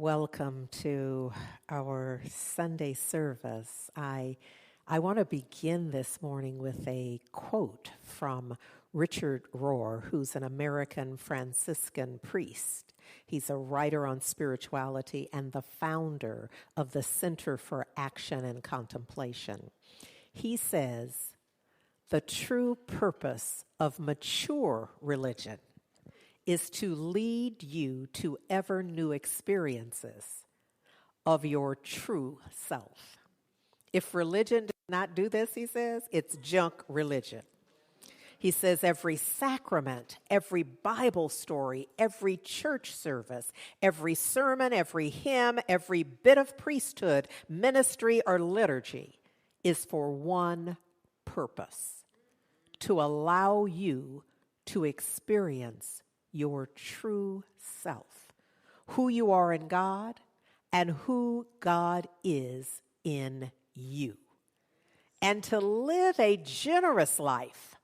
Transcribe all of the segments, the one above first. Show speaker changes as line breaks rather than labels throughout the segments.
Welcome to our Sunday service. I want to begin this morning with a quote from Richard Rohr, who's an American Franciscan priest. He's a writer on spirituality and the founder of the Center for Action and Contemplation. He says, "The true purpose of mature religion is to lead you to ever new experiences of your true self." If religion does not do this, he says, it's junk religion. He says every sacrament, every Bible story, every church service, every sermon, every hymn, every bit of priesthood, ministry, or liturgy is for one purpose: to allow you to experience your true self, who you are in God and who God is in you, and to live a generous life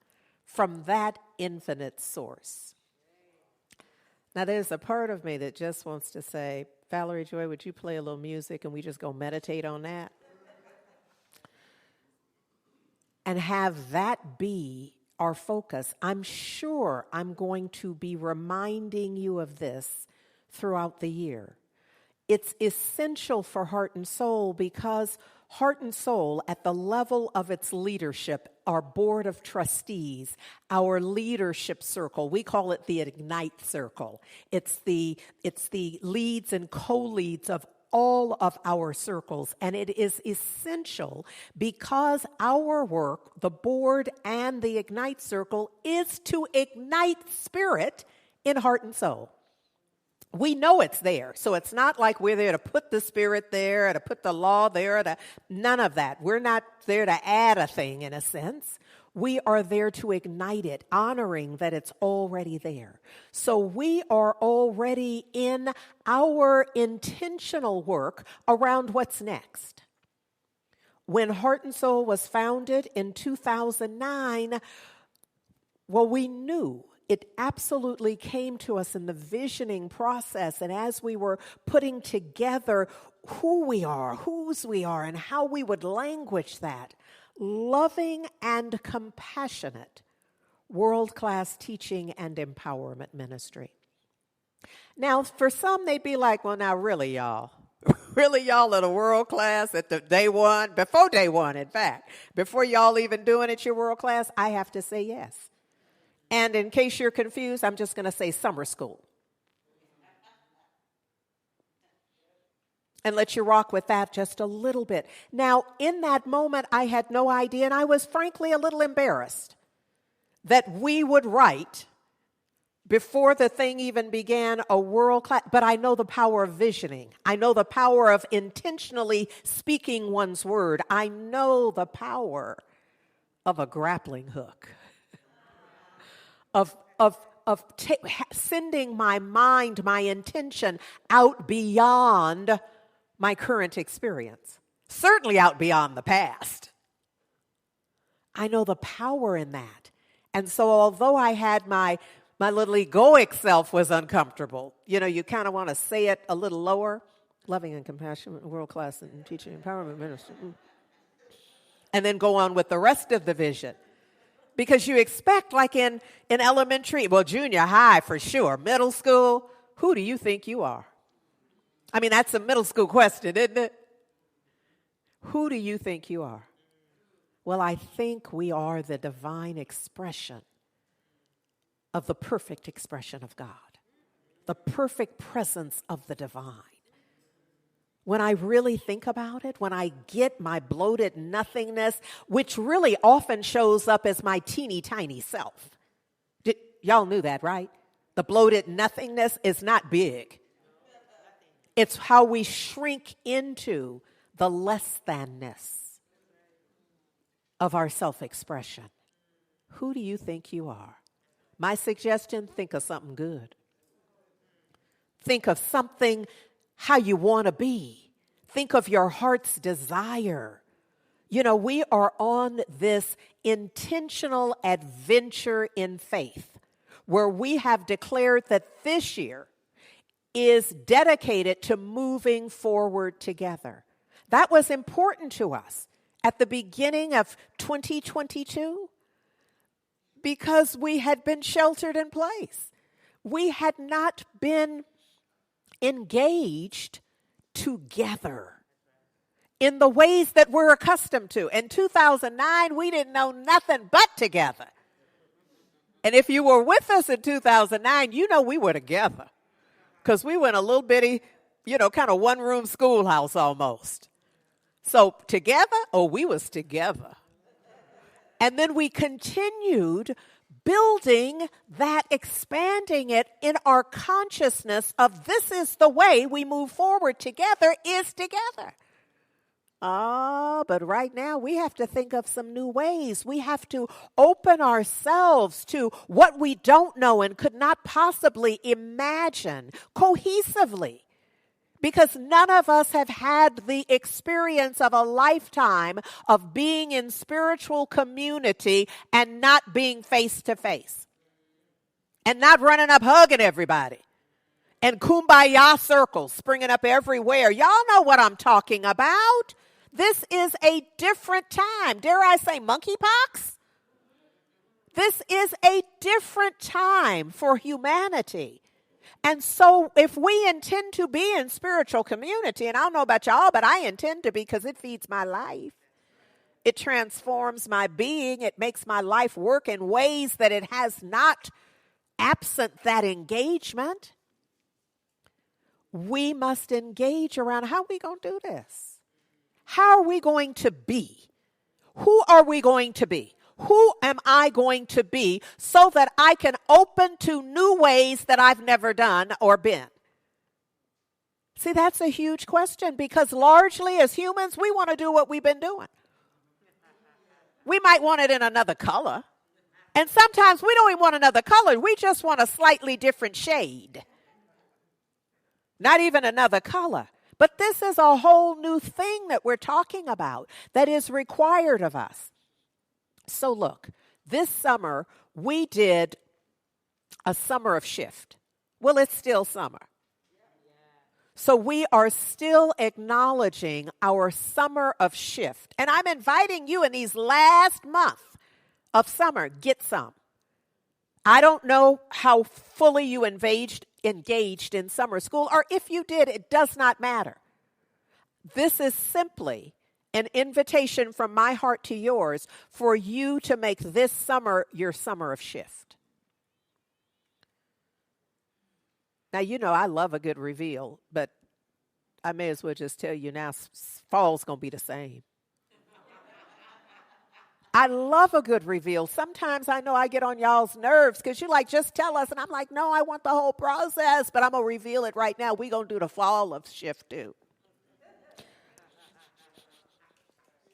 from that infinite source. Now, there's a part of me that just wants to say, Valerie Joy, would you play a little music and we just go meditate on that? And have that be our focus. I'm sure I'm going to be reminding you of this throughout the year. It's essential for Heart and Soul because Heart and Soul, at the level of its leadership, our board of trustees, our leadership circle, we call it the Ignite Circle. It's the leads and co-leads of all of our circles, and it is essential because our work, the board and the Ignite Circle, is to ignite spirit in heart and soul. We know it's there, so it's not like we're there to put the spirit there, to put the law there, none of that. We're not there to add a thing in a sense. We are there to ignite it, honoring that it's already there. So we are already in our intentional work around what's next. When Heart and Soul was founded in 2009, well, we knew it absolutely came to us in the visioning process, and as we were putting together who we are, whose we are, and how we would language that, loving and compassionate, world-class teaching and empowerment ministry. Now, for some, they'd be like, well, now really, y'all. Really, y'all are the world-class at the day one, before day one, in fact. Before y'all even doing it, you're world-class? I have to say yes. And in case you're confused, I'm just going to say summer school. And let you rock with that just a little bit. Now, in that moment, I had no idea, and I was frankly a little embarrassed that we would write, before the thing even began, a world-class, but I know the power of visioning. I know the power of intentionally speaking one's word. I know the power of a grappling hook, of sending my mind, my intention out beyond my current experience, certainly out beyond the past. I know the power in that. And so although I had my little egoic self was uncomfortable, you kind of want to say it a little lower, loving and compassionate, world-class and teaching empowerment ministry, and then go on with the rest of the vision. Because you expect, like in elementary, well, junior high for sure, middle school, who do you think you are? I mean, that's a middle school question, isn't it? Who do you think you are? Well, I think we are the divine expression of the perfect expression of God, the perfect presence of the divine. When I really think about it, when I get my bloated nothingness, which really often shows up as my teeny tiny self. Y'all knew that, right? The bloated nothingness is not big. It's how we shrink into the less thanness of our self-expression. Who do you think you are? My suggestion, think of something good. Think of something how you want to be. Think of your heart's desire. We are on this intentional adventure in faith where we have declared that this year is dedicated to moving forward together. That was important to us at the beginning of 2022 because we had been sheltered in place. We had not been engaged together in the ways that we're accustomed to. In 2009, we didn't know nothing but together. And if you were with us in 2009, you know we were together because we were in a little bitty, kind of one-room schoolhouse almost. So together, we was together. And then we continued building that, expanding it in our consciousness of this is the way we move forward together is together. But right now we have to think of some new ways. We have to open ourselves to what we don't know and could not possibly imagine cohesively. Because none of us have had the experience of a lifetime of being in spiritual community and not being face to face. And not running up hugging everybody. And kumbaya circles springing up everywhere. Y'all know what I'm talking about. This is a different time. Dare I say monkeypox? This is a different time for humanity. And so if we intend to be in spiritual community, and I don't know about y'all, but I intend to be because it feeds my life. It transforms my being. It makes my life work in ways that it has not absent that engagement. We must engage around how are we going to do this? How are we going to be? Who are we going to be? Who am I going to be so that I can open to new ways that I've never done or been? See, that's a huge question because largely as humans, we want to do what we've been doing. We might want it in another color. And sometimes we don't even want another color. We just want a slightly different shade. Not even another color. But this is a whole new thing that we're talking about that is required of us. So look, this summer we did a summer of shift. Well, it's still summer. So we are still acknowledging our summer of shift. And I'm inviting you in these last month of summer, get some. I don't know how fully you engaged in summer school, or if you did, it does not matter. This is simply an invitation from my heart to yours for you to make this summer your summer of shift. Now, I love a good reveal, but I may as well just tell you now, fall's going to be the same. I love a good reveal. Sometimes I know I get on y'all's nerves because you're like, just tell us. And I'm like, no, I want the whole process, but I'm going to reveal it right now. We're going to do the fall of shift too.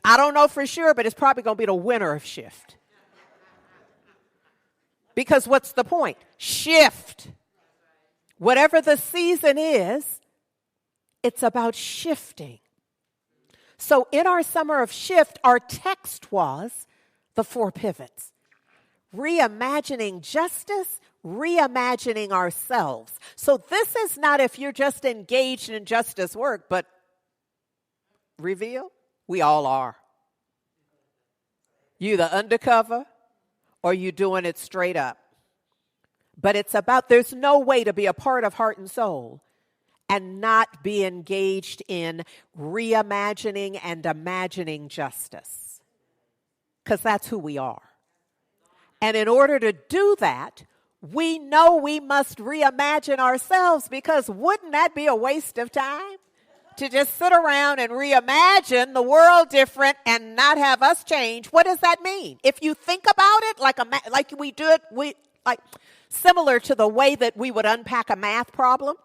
I don't know for sure, but it's probably going to be the winter of shift. Because what's the point? Shift. Whatever the season is, it's about shifting. So in our summer of shift, our text was the 4 pivots. Reimagining justice, reimagining ourselves. So this is not if you're just engaged in justice work, but reveal, we all are. You either undercover or you doing it straight up. But it's about, there's no way to be a part of Heart and Soul and not be engaged in reimagining and imagining justice. Because that's who we are. And in order to do that, we know we must reimagine ourselves, because wouldn't that be a waste of time? To just sit around and reimagine the world different and not have us change. What does that mean? If you think about it like we do it, similar to the way that we would unpack a math problem,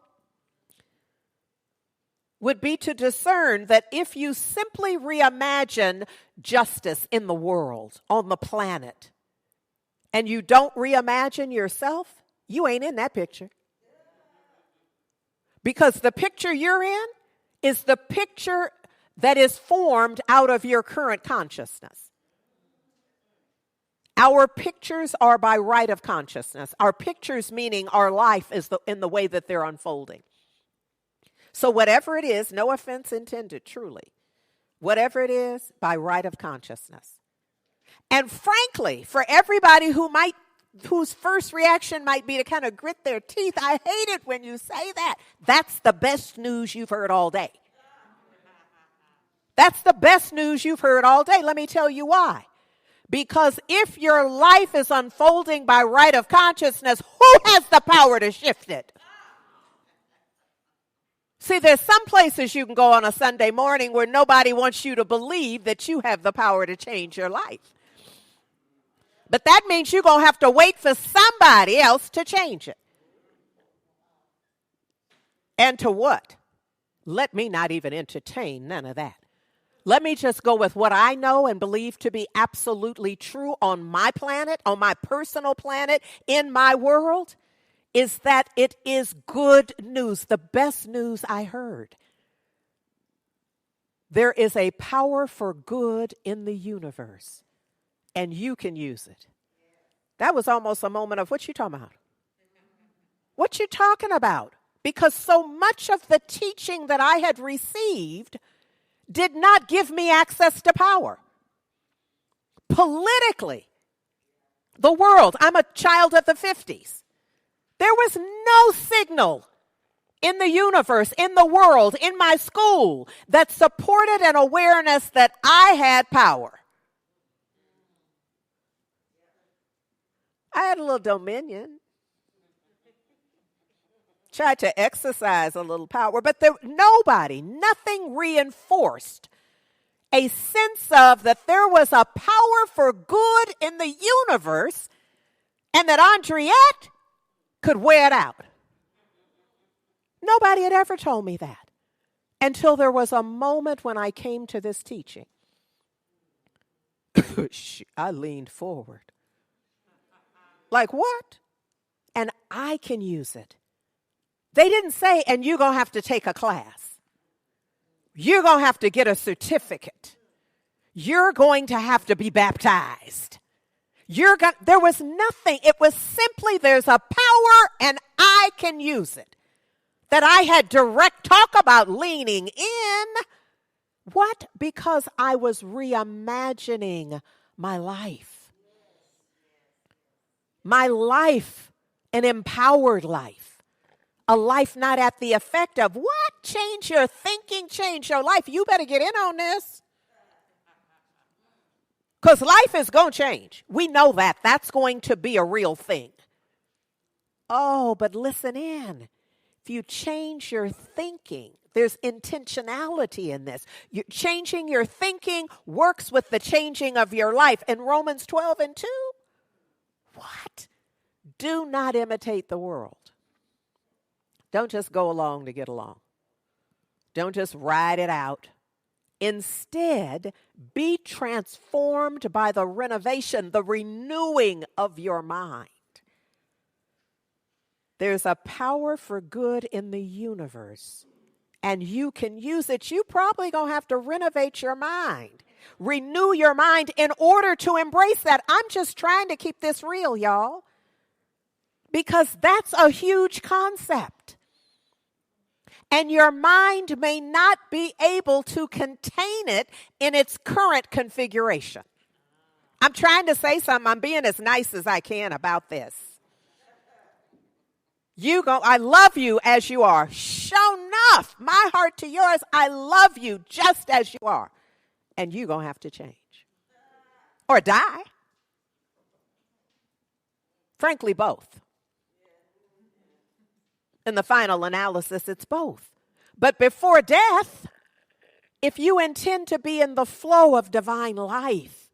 would be to discern that if you simply reimagine justice in the world, on the planet, and you don't reimagine yourself, you ain't in that picture. Because the picture you're in is the picture that is formed out of your current consciousness. Our pictures are by right of consciousness. Our pictures meaning our life is in the way that they're unfolding. So whatever it is, no offense intended, truly, whatever it is, by right of consciousness. And frankly, for everybody whose first reaction might be to kind of grit their teeth, I hate it when you say that. That's the best news you've heard all day. That's the best news you've heard all day. Let me tell you why. Because if your life is unfolding by right of consciousness, who has the power to shift it? See, there's some places you can go on a Sunday morning where nobody wants you to believe that you have the power to change your life. But that means you're going to have to wait for somebody else to change it. And to what? Let me not even entertain none of that. Let me just go with what I know and believe to be absolutely true on my planet, on my personal planet, in my world, is that it is good news, the best news I heard. There is a power for good in the universe, and you can use it. That was almost a moment of, what you talking about? What you talking about? Because so much of the teaching that I had received did not give me access to power. Politically, the world, I'm a child of the 50s. There was no signal in the universe, in the world, in my school that supported an awareness that I had power. I had a little dominion. Tried to exercise a little power, but nothing reinforced a sense of that there was a power for good in the universe and that Andriette could wear it out. Nobody had ever told me that until there was a moment when I came to this teaching. I leaned forward. Like, what? And I can use it. They didn't say, and you're going to have to take a class. You're going to have to get a certificate. You're going to have to be baptized. There was nothing. It was simply there's a power and I can use it. That I had direct talk about leaning in. What? Because I was reimagining my life. My life, an empowered life. A life not at the effect of, what? Change your thinking, change your life. You better get in on this. Because life is going to change. We know that. That's going to be a real thing. Oh, but listen in. If you change your thinking, there's intentionality in this. Changing your thinking works with the changing of your life. In Romans 12:2, what? Do not imitate the world. Don't just go along to get along. Don't just ride it out. Instead, be transformed by the renovation, the renewing of your mind. There's a power for good in the universe, and you can use it. You probably going to have to renovate your mind, renew your mind in order to embrace that. I'm just trying to keep this real, y'all, because that's a huge concept. And your mind may not be able to contain it in its current configuration. I'm trying to say something. I'm being as nice as I can about this. I love you as you are. Sure enough, my heart to yours, I love you just as you are. And you're going to have to change. Or die. Frankly, both. In the final analysis, it's both. But before death, if you intend to be in the flow of divine life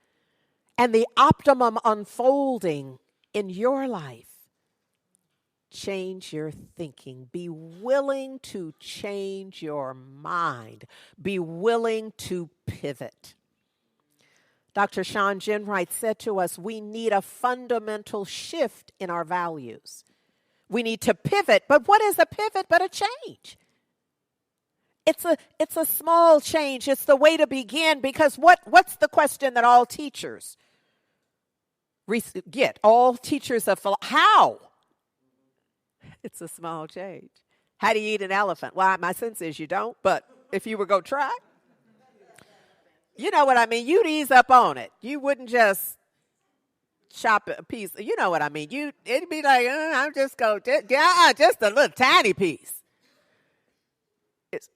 and the optimum unfolding in your life, change your thinking. Be willing to change your mind. Be willing to pivot. Dr. Sean Ginwright said to us, we need a fundamental shift in our values. We need to pivot. But what is a pivot but a change? It's a small change. It's the way to begin, because what's the question that all teachers get? All teachers of how? It's a small change. How do you eat an elephant? Well, my sense is you don't, but if you were going to try, you know what I mean? You'd ease up on it. You wouldn't just chop a piece. You know what I mean? It'd be like, I'm just going to, just a little tiny piece. It's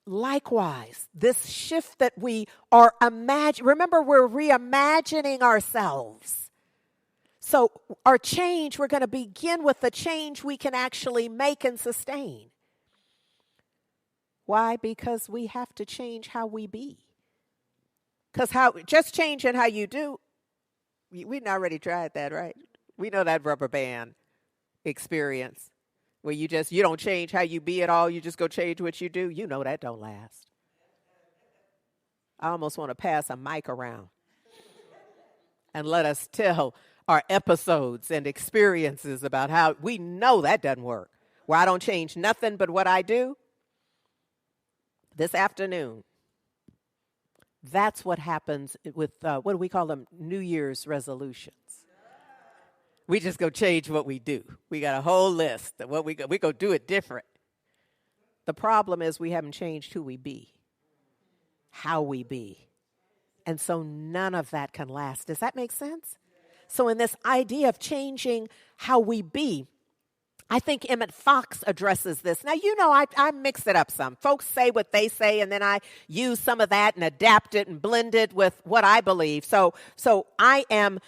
likewise, this shift that we are remember, we're reimagining ourselves. So our change, we're going to begin with the change we can actually make and sustain. Why? Because we have to change how we be. Because just changing how you do, we've already tried that, right? We know that rubber band experience where you don't change how you be at all. You just go change what you do. You know that don't last. I almost want to pass a mic around and let us tell our episodes and experiences about how we know that doesn't work. Where I don't change nothing but what I do. This afternoon, that's what happens with, what do we call them? New Year's resolutions. We just go change what we do. We got a whole list of what we go do it different. The problem is we haven't changed who we be, how we be. And so none of that can last. Does that make sense? So in this idea of changing how we be, I think Emmett Fox addresses this. Now, I mix it up some. Folks say what they say, and then I use some of that and adapt it and blend it with what I believe. So I am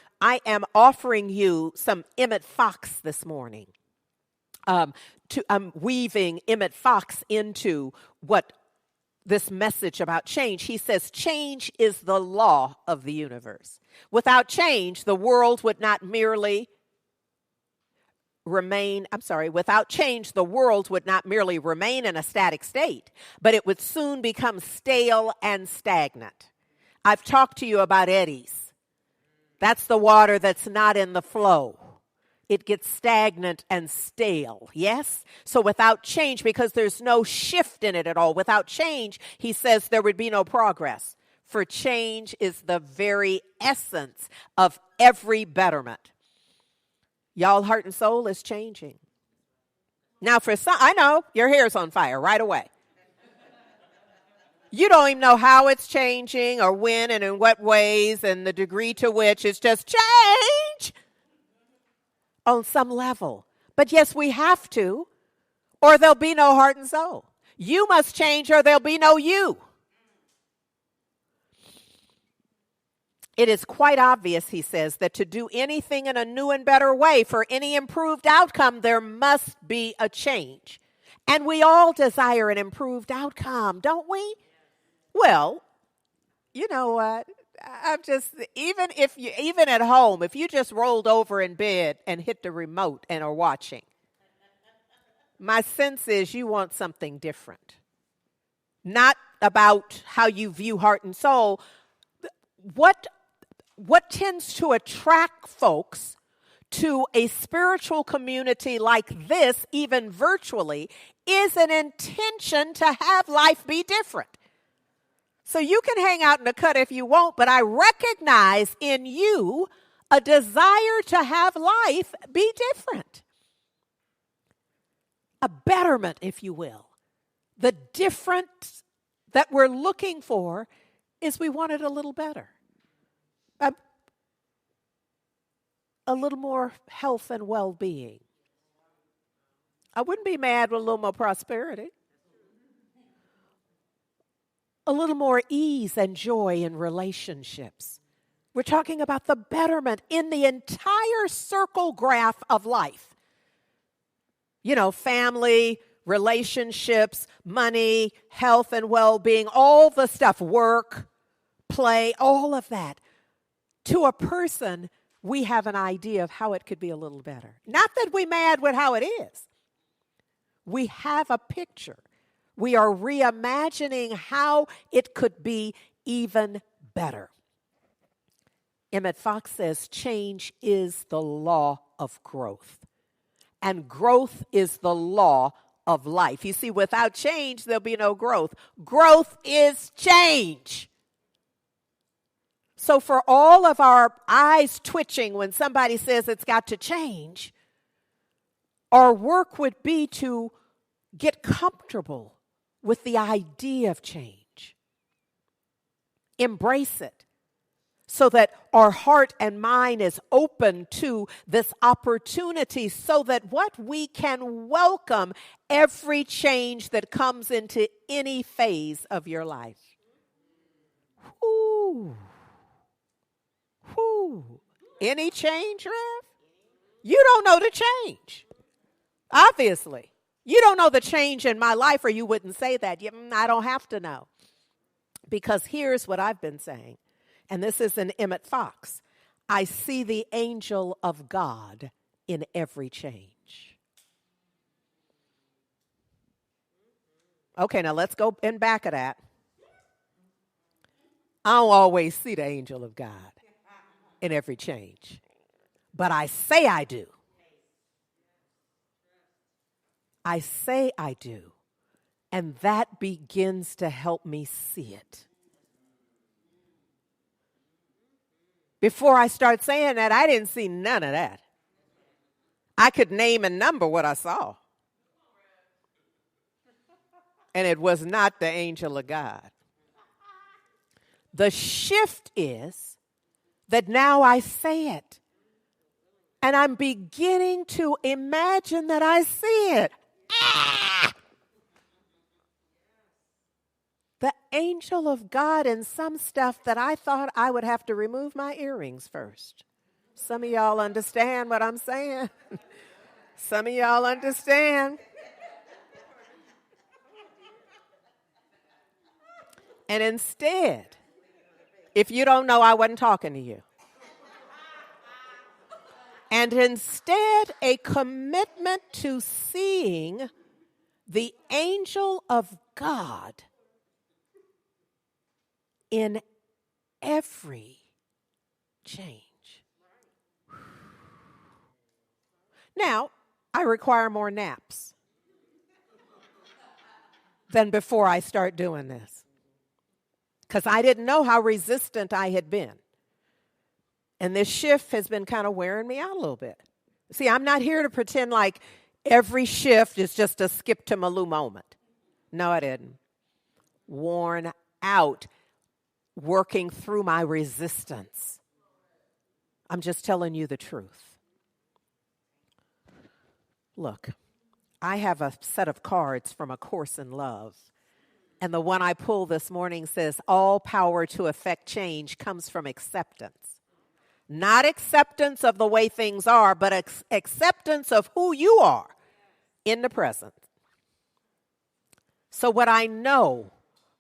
offering you some Emmett Fox this morning. I'm weaving Emmett Fox into what this message about change. He says, change is the law of the universe. Without change, the world would not merely without change, the world would not merely remain in a static state, but it would soon become stale and stagnant. I've talked to you about eddies. That's the water that's not in the flow. It gets stagnant and stale, yes? So without change, because there's no shift in it at all, without change, he says there would be no progress. For change is the very essence of every betterment. Y'all, heart and soul is changing. Now, for some, I know your hair's on fire right away. You don't even know how it's changing or when and in what ways and the degree to which it's just change on some level. But yes, we have to, or there'll be no heart and soul. You must change or there'll be no you. It is quite obvious, he says, that to do anything in a new and better way for any improved outcome, there must be a change. And we all desire an improved outcome, don't we? Well, you know what? I'm just, even at home, if you just rolled over in bed and hit the remote and are watching, my sense is you want something different. Not about how you view heart and soul. What tends to attract folks to a spiritual community like this, even virtually, is an intention to have life be different. So you can hang out in the cut if you want, but I recognize in you a desire to have life be different. A betterment, if you will. The difference that we're looking for is we want it a little better. A little more health and well-being. I wouldn't be mad with a little more prosperity. A little more ease and joy in relationships. We're talking about the betterment in the entire circle graph of life. You know, family, relationships, money, health and well-being, all the stuff, work, play, all of that. To a person, we have an idea of how it could be a little better. Not that we're mad with how it is. We have a picture. We are reimagining how it could be even better. Emmett Fox says change is the law of growth. And growth is the law of life. You see, without change, there'll be no growth. Growth is change. So for all of our eyes twitching when somebody says it's got to change, our work would be to get comfortable with the idea of change. Embrace it so that our heart and mind is open to this opportunity so that what we can welcome every change that comes into any phase of your life. Whoo. Whoo. Any change, Rev? You don't know the change. Obviously. You don't know the change in my life, or you wouldn't say that. I don't have to know. Because here's what I've been saying, and this is in Emmett Fox. I see the angel of God in every change. Okay, now let's go in back of that. I don't always see the angel of God in every change, but I say I do. I say I do, and that begins to help me see it. Before I start saying that, I didn't see none of that. I could name and number what I saw. And it was not the angel of God. The shift is that now I say it. And I'm beginning to imagine that I see it. The angel of God in some stuff that I thought I would have to remove my earrings first. Some of y'all understand what I'm saying. Some of y'all understand. And instead, if you don't know, I wasn't talking to you. And instead, a commitment to seeing the angel of God in every change. Now, I require more naps than before I start doing this, because I didn't know how resistant I had been. And this shift has been kind of wearing me out a little bit. See, I'm not here to pretend like every shift is just a skip to Malou moment. No, I didn't. Worn out, working through my resistance. I'm just telling you the truth. Look, I have a set of cards from A Course in Love. And the one I pulled this morning says, all power to effect change comes from acceptance. Not acceptance of the way things are, but acceptance of who you are in the present. So what I know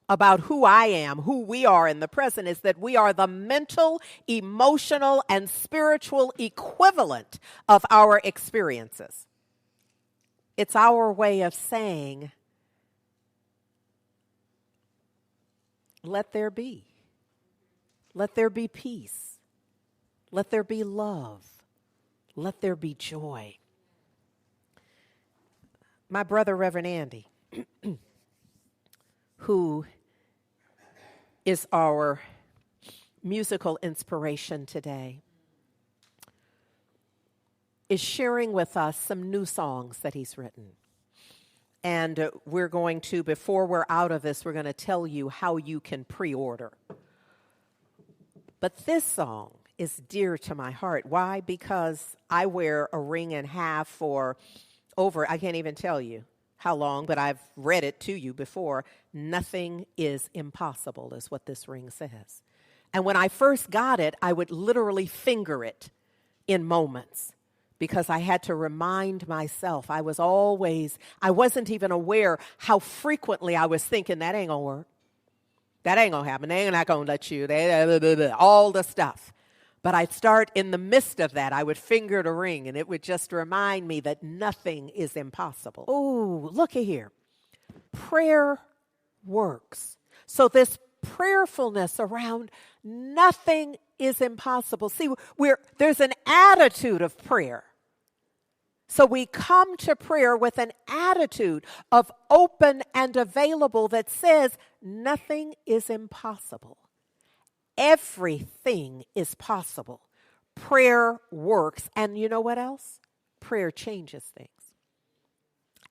about who I am, who we are in the present, is that we are the mental, emotional, and spiritual equivalent of our experiences. It's our way of saying, let there be. Let there be peace. Let there be love. Let there be joy. My brother, Reverend Andy, who is our musical inspiration today, is sharing with us some new songs that he's written. And we're going to, before we're out of this, we're going to tell you how you can pre-order. But this song is dear to my heart. Why? Because I wear a ring and half for over, I can't even tell you how long, but I've read it to you before. Nothing is impossible is what this ring says. And when I first got it, I would literally finger it in moments because I had to remind myself. I wasn't even aware how frequently I was thinking, that ain't gonna work. That ain't gonna happen. They ain't not gonna let you. All the stuff. But I'd start in the midst of that. I would finger the ring, and it would just remind me that nothing is impossible. Oh, look at here. Prayer works. So this prayerfulness around nothing is impossible. See, there's an attitude of prayer. So we come to prayer with an attitude of open and available that says nothing is impossible. Everything is possible. Prayer works. And you know what else? Prayer changes things.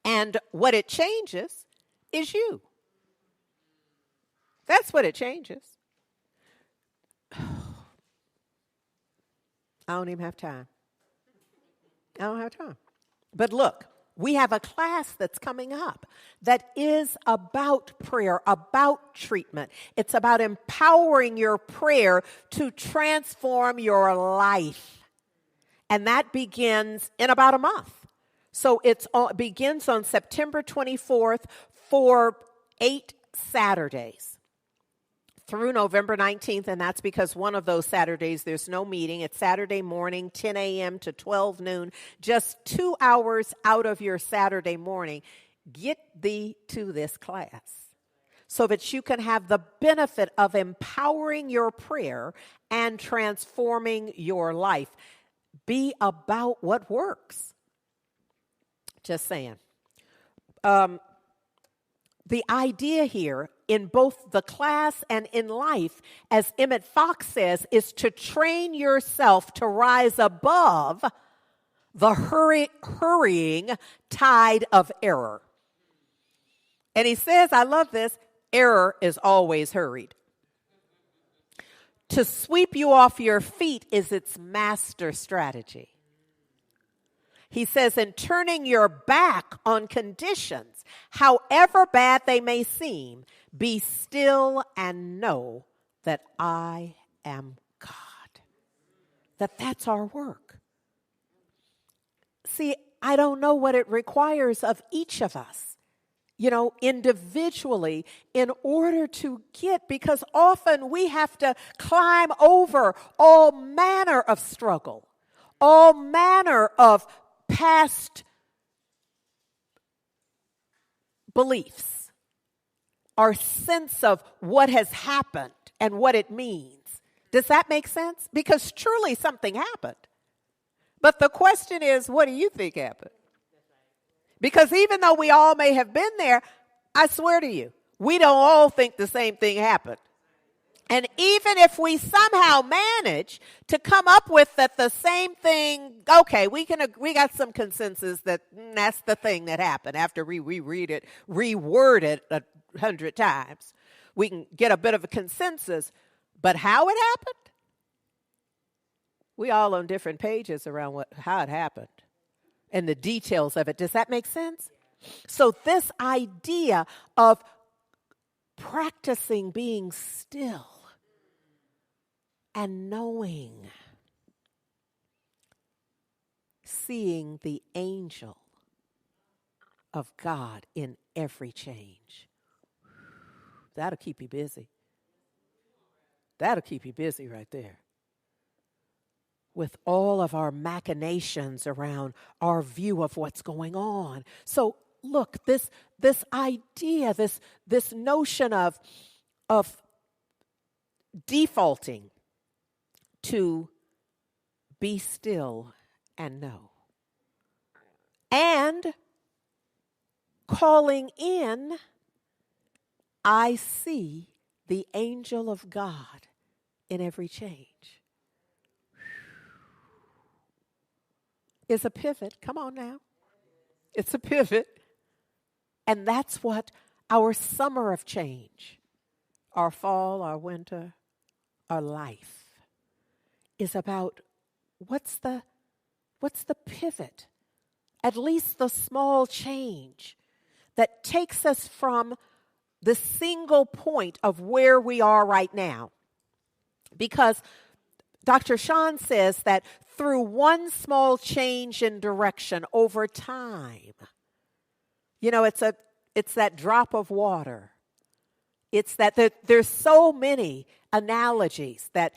And what it changes is you. That's what it changes. I don't even have time. I don't have time. But look, we have a class that's coming up that is about prayer, about treatment. It's about empowering your prayer to transform your life. And that begins in about a month. So it begins on September 24th for 8 Saturdays through November 19th, and that's because one of those Saturdays there's no meeting. It's Saturday morning, 10 a.m. to 12 noon, just 2 hours out of your Saturday morning. Get thee to this class so that you can have the benefit of empowering your prayer and transforming your life. Be about what works. Just saying. The idea here in both the class and in life, as Emmett Fox says, is to train yourself to rise above the hurrying tide of error. And he says, I love this, error is always hurried. To sweep you off your feet is its master strategy. He says, in turning your back on conditions, however bad they may seem, be still and know that I am God. That's our work. See, I don't know what it requires of each of us, individually in order to get, because often we have to climb over all manner of struggle, all manner of past beliefs, our sense of what has happened and what it means. Does that make sense? Because truly something happened. But the question is, what do you think happened? Because even though we all may have been there, I swear to you, we don't all think the same thing happened. And even if we somehow manage to come up with that the same thing, okay, we got some consensus that that's the thing that happened after we reword it 100 times. We can get a bit of a consensus, but how it happened? We all on different pages around how it happened and the details of it. Does that make sense? So this idea of practicing being still and knowing, seeing the angel of God in every change. That'll keep you busy. That'll keep you busy right there. With all of our machinations around our view of what's going on. So look, this idea, this notion of defaulting to be still and know. And calling in, I see the angel of God in every change. Is a pivot. Come on now. It's a pivot. And that's what our summer of change, our fall, our winter, our life is about. What's the pivot? At least the small change that takes us from the single point of where we are right now. Because Dr. Sean says that through one small change in direction over time, it's that drop of water. It's that there's so many analogies that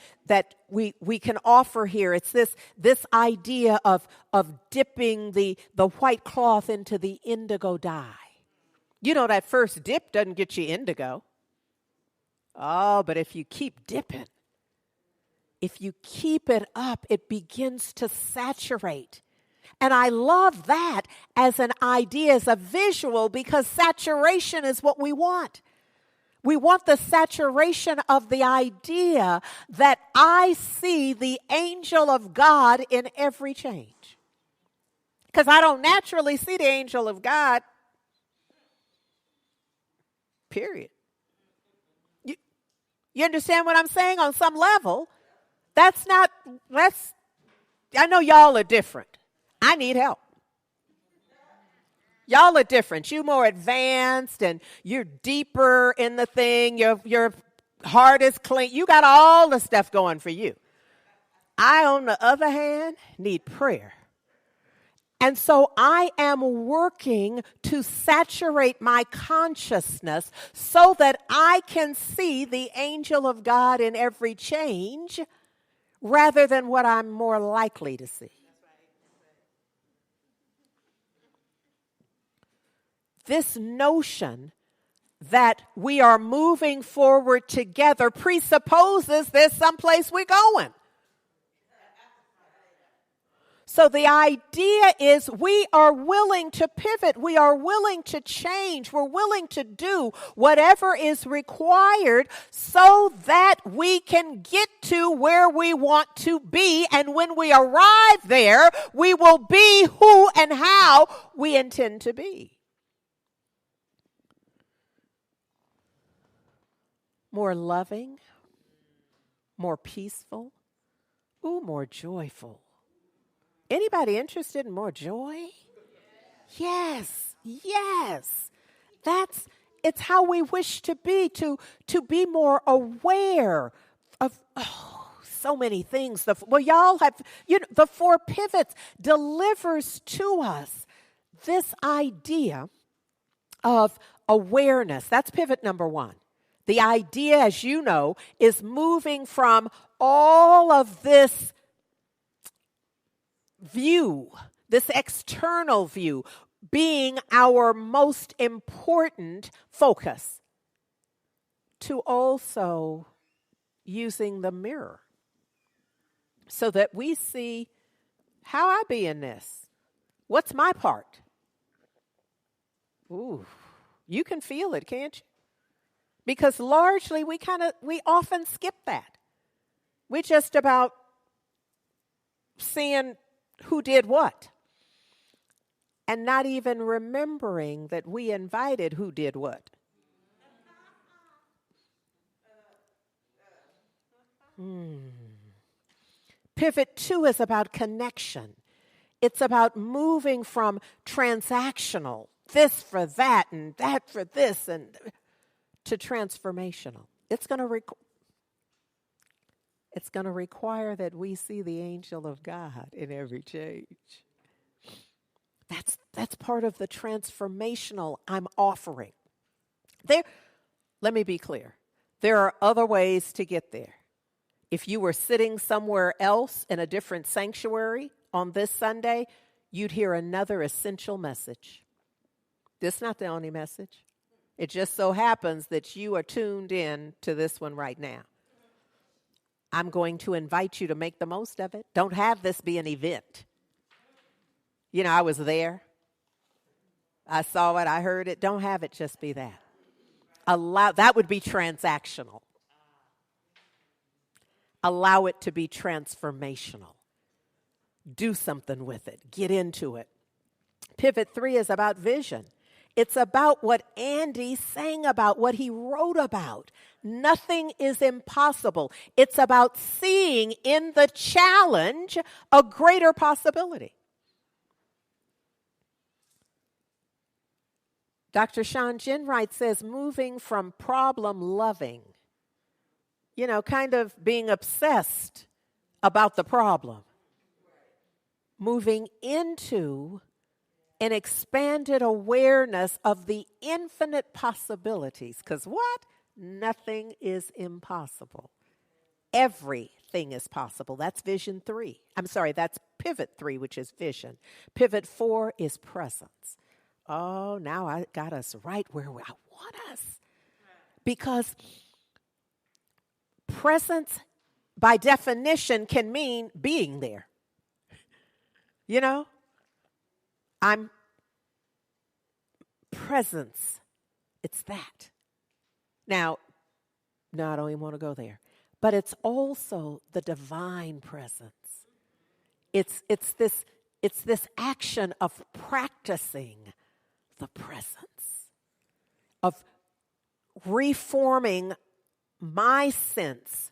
we can offer here. It's this idea of dipping the white cloth into the indigo dye. That first dip doesn't get you indigo. Oh, but if you keep dipping, if you keep it up, it begins to saturate. And I love that as an idea, as a visual, because saturation is what we want. We want the saturation of the idea that I see the angel of God in every change. Because I don't naturally see the angel of God period. You understand what I'm saying? On some level, I know y'all are different. I need help. Y'all are different. You're more advanced and you're deeper in the thing. Your heart is clean. You got all the stuff going for you. I, on the other hand, need prayer. And so I am working to saturate my consciousness so that I can see the angel of God in every change rather than what I'm more likely to see. This notion that we are moving forward together presupposes there's someplace we're going. So the idea is we are willing to pivot. We are willing to change. We're willing to do whatever is required so that we can get to where we want to be. And when we arrive there, we will be who and how we intend to be. More loving, more peaceful, more joyful. Anybody interested in more joy? Yes. It's how we wish to be, to be more aware of so many things. Y'all have, the 4 pivots delivers to us this idea of awareness. That's pivot number 1. The idea, as you know, is moving from all of this view, this external view, being our most important focus, to also using the mirror so that we see how I be in this. What's my part? You can feel it, can't you? Because largely we often skip that. We're just about seeing who did what, and not even remembering that we invited who did what. Pivot 2 is about connection. It's about moving from transactional, this for that and that for this, and to transformational. It's going to require that we see the angel of God in every change. That's part of the transformational I'm offering. Let me be clear. There are other ways to get there. If you were sitting somewhere else in a different sanctuary on this Sunday, you'd hear another essential message. This is not the only message. It just so happens that you are tuned in to this one right now. I'm going to invite you to make the most of it. Don't have this be an event. I was there. I saw it. I heard it. Don't have it just be that. That would be transactional. Allow it to be transformational. Do something with it. Get into it. Pivot 3 is about vision. It's about what Andy sang about, what he wrote about. Nothing is impossible. It's about seeing in the challenge a greater possibility. Dr. Sean Ginwright says moving from problem loving, kind of being obsessed about the problem, moving into an expanded awareness of the infinite possibilities. Because what? Nothing is impossible. Everything is possible. That's vision 3. That's pivot 3, which is vision. Pivot 4 is presence. Oh, now I got us right where I want us. Because presence, by definition, can mean being there. I'm presence. It's that. Now, no, I don't even want to go there. But it's also the divine presence. It's this action of practicing the presence, of reforming my sense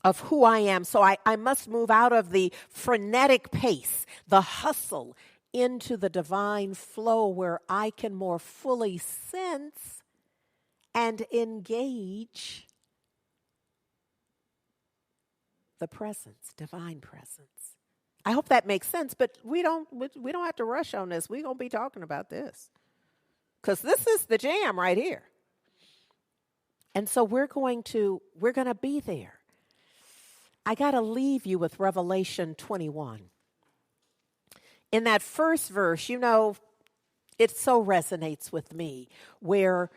of who I am. So I must move out of the frenetic pace, the hustle, into the divine flow where I can more fully sense and engage the presence, divine presence. I hope that makes sense, but we don't have to rush on this. We're going to be talking about this because this is the jam right here. And so we're going to be there. I got to leave you with Revelation 21. In that first verse, it so resonates with me, where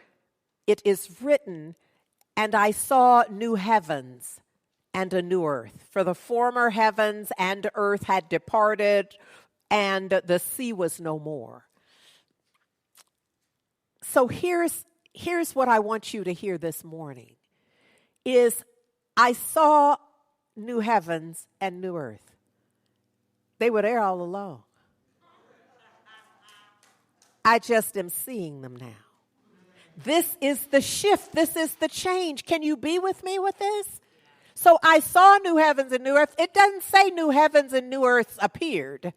it is written, "And I saw new heavens and a new earth. For the former heavens and earth had departed, and the sea was no more." So here's what I want you to hear this morning, is I saw new heavens and new earth. They were there all along. I just am seeing them now. This is the shift. This is the change. Can you be with me with this? So I saw new heavens and new earth. It doesn't say new heavens and new earths appeared.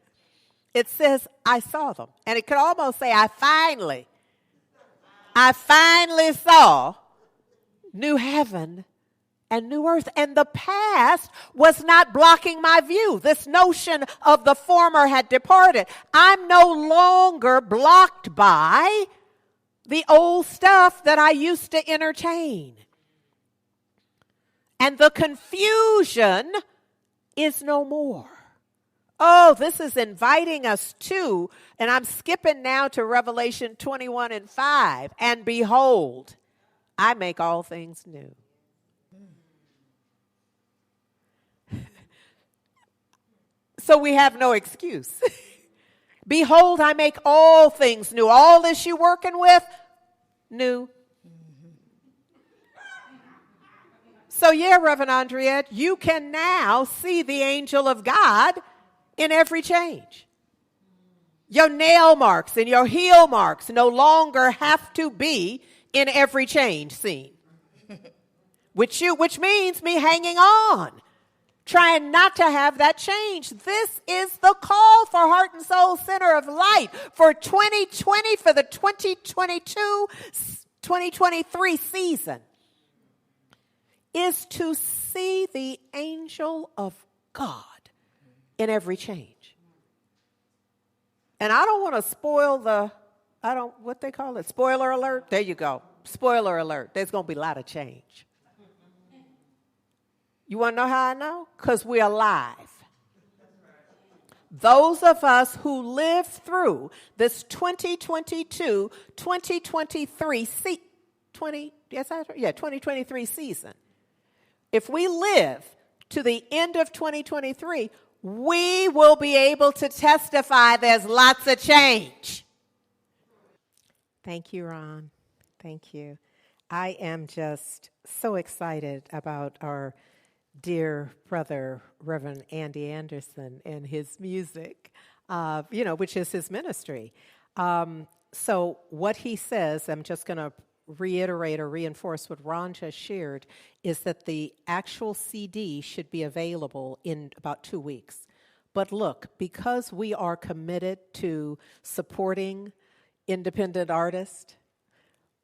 It says I saw them. And it could almost say I finally saw new heaven and new earth. And the past was not blocking my view. This notion of the former had departed. I'm no longer blocked by the old stuff that I used to entertain. And the confusion is no more. Oh, this is inviting us to, and I'm skipping now to Revelation 21:5. "And behold, I make all things new." So we have no excuse. "Behold, I make all things new." All this you working with, new. So yeah, Reverend Andriette, you can now see the angel of God in every change. Your nail marks and your heel marks no longer have to be in every change scene. Which means me hanging on, trying not to have that change. This is the call for Heart and Soul Center of Light for 2020, for the 2022-2023 season, is to see the angel of God in every change. And I don't want to spoil what they call it, spoiler alert. There you go. Spoiler alert. There's going to be a lot of change. You want to know how I know? Because we're alive. Those of us who lived through this 2023 season. If we live to the end of 2023, we will be able to testify there's lots of change. Thank you, Ron. Thank you. I am just so excited about our dear brother, Reverend Andy Anderson, and his music, which is his ministry. So what he says, I'm just going to reiterate or reinforce what Ron just shared, is that the actual CD should be available in about 2 weeks. But look, because we are committed to supporting independent artists,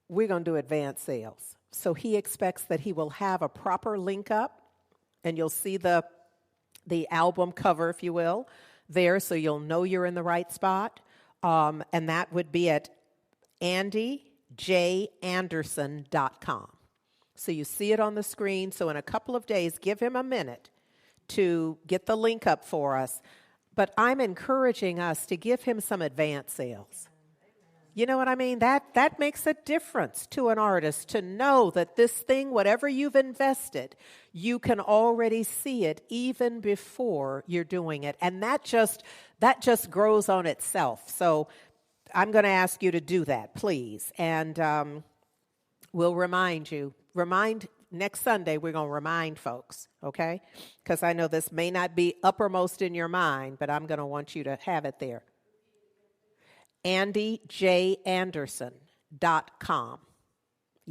we're going to do advance sales. So he expects that he will have a proper link up, and you'll see the album cover, if you will, there, so you'll know you're in the right spot. And that would be at andyjanderson.com. So you see it on the screen. So in a couple of days, give him a minute to get the link up for us. But I'm encouraging us to give him some advance sales. You know what I mean? That makes a difference to an artist to know that this thing, whatever you've invested, you can already see it even before you're doing it. And that just grows on itself. So I'm going to ask you to do that, please. And we'll remind next Sunday, we're going to remind folks, okay? Because I know this may not be uppermost in your mind, but I'm going to want you to have it there. andyjanderson.com.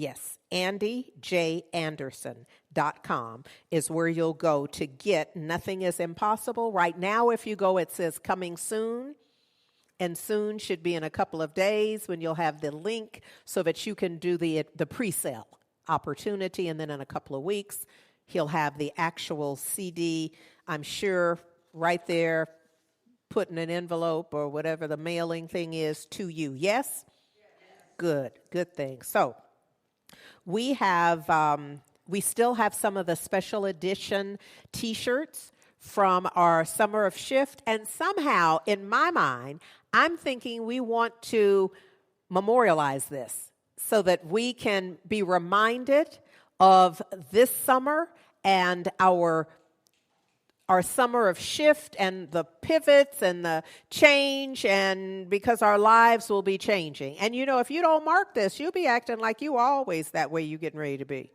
Yes, AndyJAnderson.com is where you'll go to get Nothing is Impossible. Right now, if you go, it says coming soon. And soon should be in a couple of days when you'll have the link so that you can do the pre-sale opportunity. And then in a couple of weeks, he'll have the actual CD, I'm sure, right there, put in an envelope or whatever the mailing thing is to you. Yes? Good thing. So we still have some of the special edition T-shirts from our Summer of Shift. And somehow, in my mind, I'm thinking we want to memorialize this so that we can be reminded of this summer and our summer of shift and the pivots and the change, and because our lives will be changing. And you know, if you don't mark this, you'll be acting like you always that way you getting ready to be.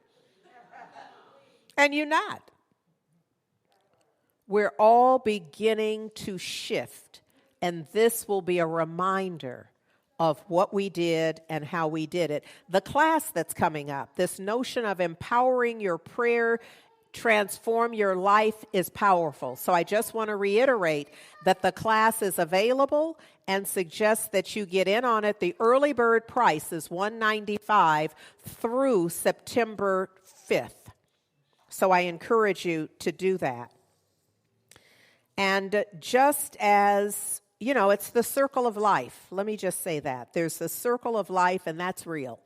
And you're not. We're all beginning to shift, and this will be a reminder of what we did and how we did it. The class that's coming up, this notion of empowering your prayer, transform your life, is powerful. So I just want to reiterate that the class is available and suggest that you get in on it. The early bird price is $195 through September 5th. So I encourage you to do that. And just as, you know, it's the circle of life. Let me just say that. There's the circle of life, and that's real.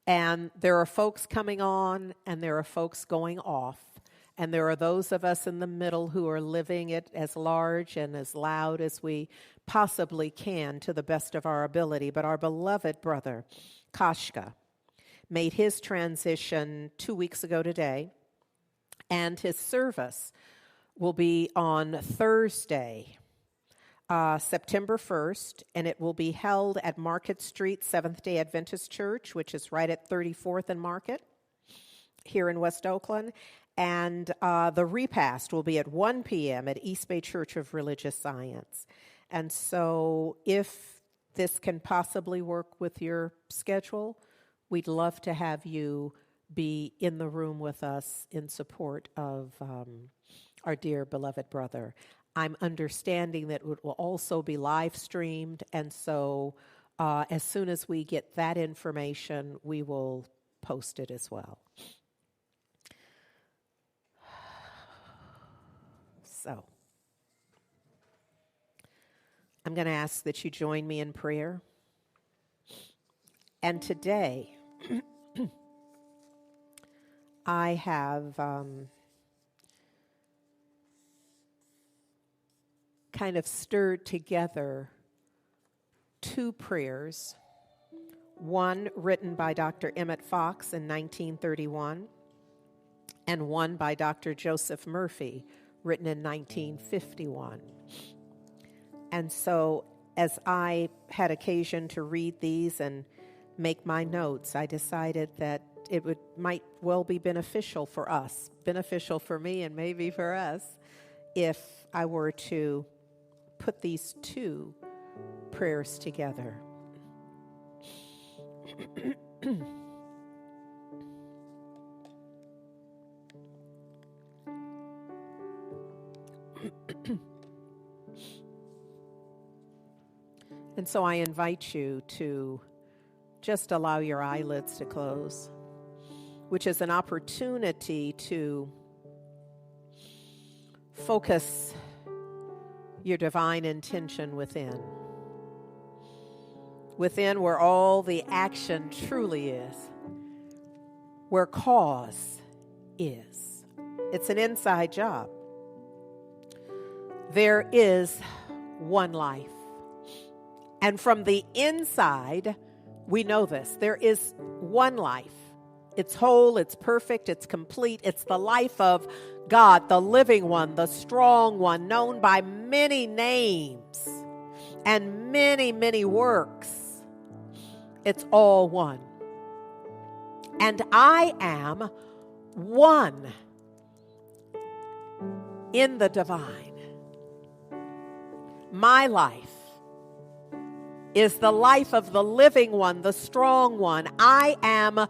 And there are folks coming on, and there are folks going off. And there are those of us in the middle who are living it as large and as loud as we possibly can to the best of our ability. But our beloved brother, Kashka, made his transition 2 weeks ago today, and his service will be on Thursday, September 1st, and it will be held at Market Street Seventh-day Adventist Church, which is right at 34th and Market here in West Oakland. And the repast will be at 1 p.m. at East Bay Church of Religious Science. And so if this can possibly work with your schedule, we'd love to have you be in the room with us in support of our dear beloved brother. I'm understanding that it will also be live streamed, and so as soon as we get that information, we will post it as well. So, I'm going to ask that you join me in prayer. And today, I have kind of stirred together two prayers, one written by Dr. Emmett Fox in 1931, and one by Dr. Joseph Murphy, written in 1951. And so, as I had occasion to read these and make my notes, I decided that it might well be beneficial for us, beneficial for me and maybe for us, if I were to put these two prayers together. And so I invite you to just allow your eyelids to close, which is an opportunity to focus your divine intention within. Within, where all the action truly is, where cause is. It's an inside job. There is one life. And from the inside, we know this. There is one life. It's whole, it's perfect, it's complete. It's the life of God, the living one, the strong one, known by many names and many, many works. It's all one. And I am one in the divine. My life is the life of the living one, the strong one. I am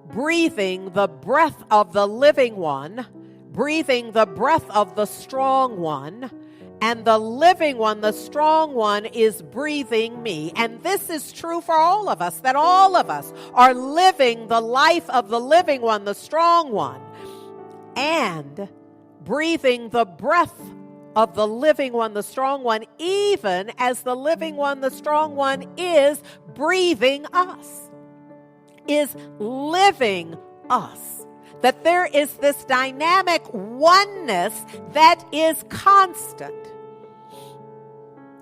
breathing the breath of the living one, breathing the breath of the strong one, and the living one, the strong one, is breathing me. And this is true for all of us, that all of us are living the life of the living one, the strong one, and breathing the breath of the living one, the strong one, even as the living one, the strong one, is breathing us, is living us. That there is this dynamic oneness that is constant,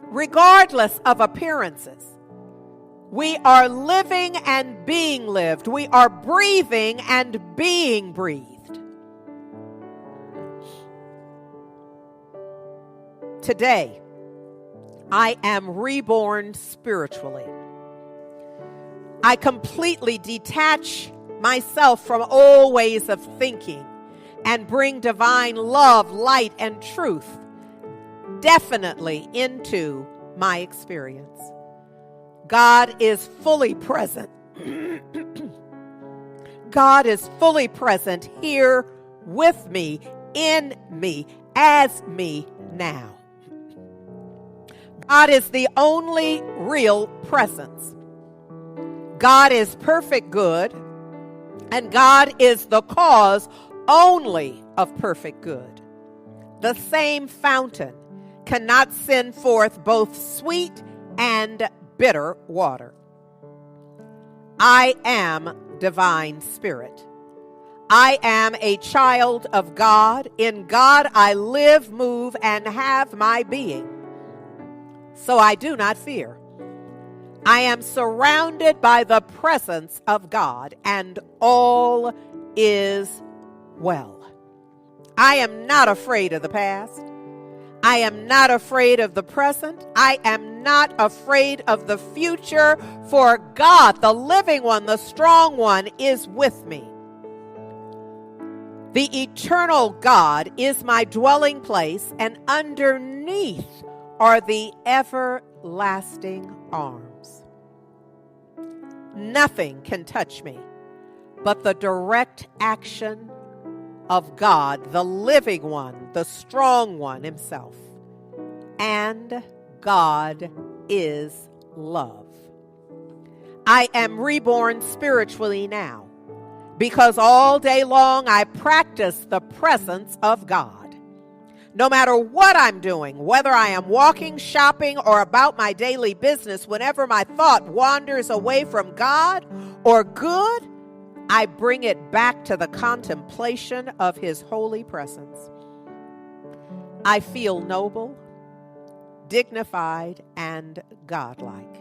regardless of appearances. We are living and being lived. We are breathing and being breathed. Today, I am reborn spiritually. I completely detach myself from old ways of thinking and bring divine love, light, and truth definitely into my experience. God is fully present. God is fully present here with me, in me, as me now. God is the only real presence. God is perfect good, and God is the cause only of perfect good. The same fountain cannot send forth both sweet and bitter water. I am divine spirit. I am a child of God. In God I live, move, and have my being. So I do not fear. I am surrounded by the presence of God, and all is well. I am not afraid of the past. I am not afraid of the present. I am not afraid of the future, for God, the living one, the strong one, is with me. The eternal God is my dwelling place, and underneath are the everlasting arms. Nothing can touch me but the direct action of God, the living one, the strong one himself. And God is love. I am reborn spiritually now because all day long I practice the presence of God. No matter what I'm doing, whether I am walking, shopping, or about my daily business, whenever my thought wanders away from God or good, I bring it back to the contemplation of his holy presence. I feel noble, dignified, and godlike.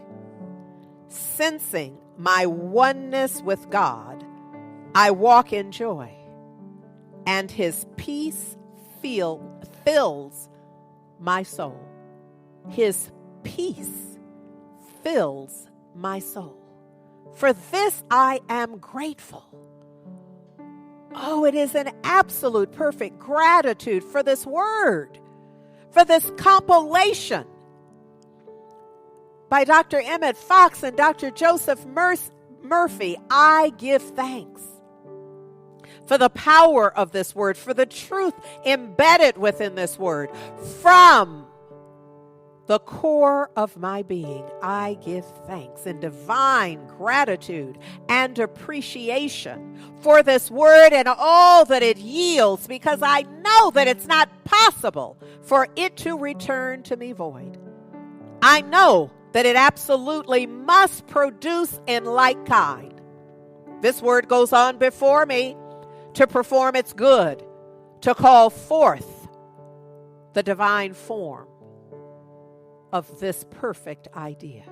Sensing my oneness with God, I walk in joy, and his peace fills my soul. His peace fills my soul. For this I am grateful. Oh, it is an absolute perfect gratitude for this word, for this compilation by Dr. Emmett Fox and Dr. Joseph Murphy. I give thanks for the power of this word, for the truth embedded within this word. From the core of my being, I give thanks in divine gratitude and appreciation for this word and all that it yields, because I know that it's not possible for it to return to me void. I know that it absolutely must produce in like kind. This word goes on before me to perform its good, to call forth the divine form of this perfect idea.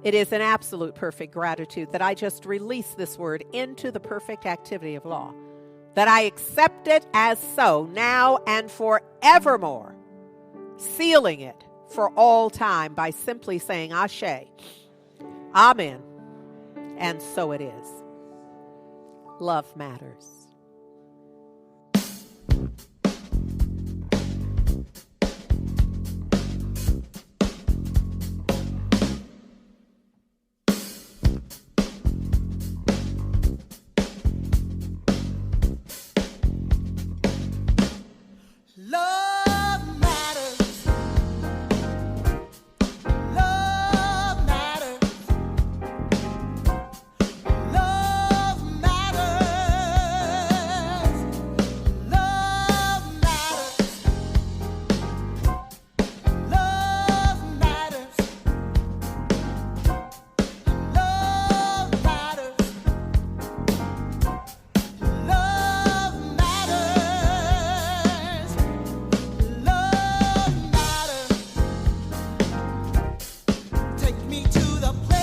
It is an absolute perfect gratitude that I just release this word into the perfect activity of law, that I accept it as so now and forevermore, sealing it for all time by simply saying Ashe, Amen, and so it is. Love matters.
me to the place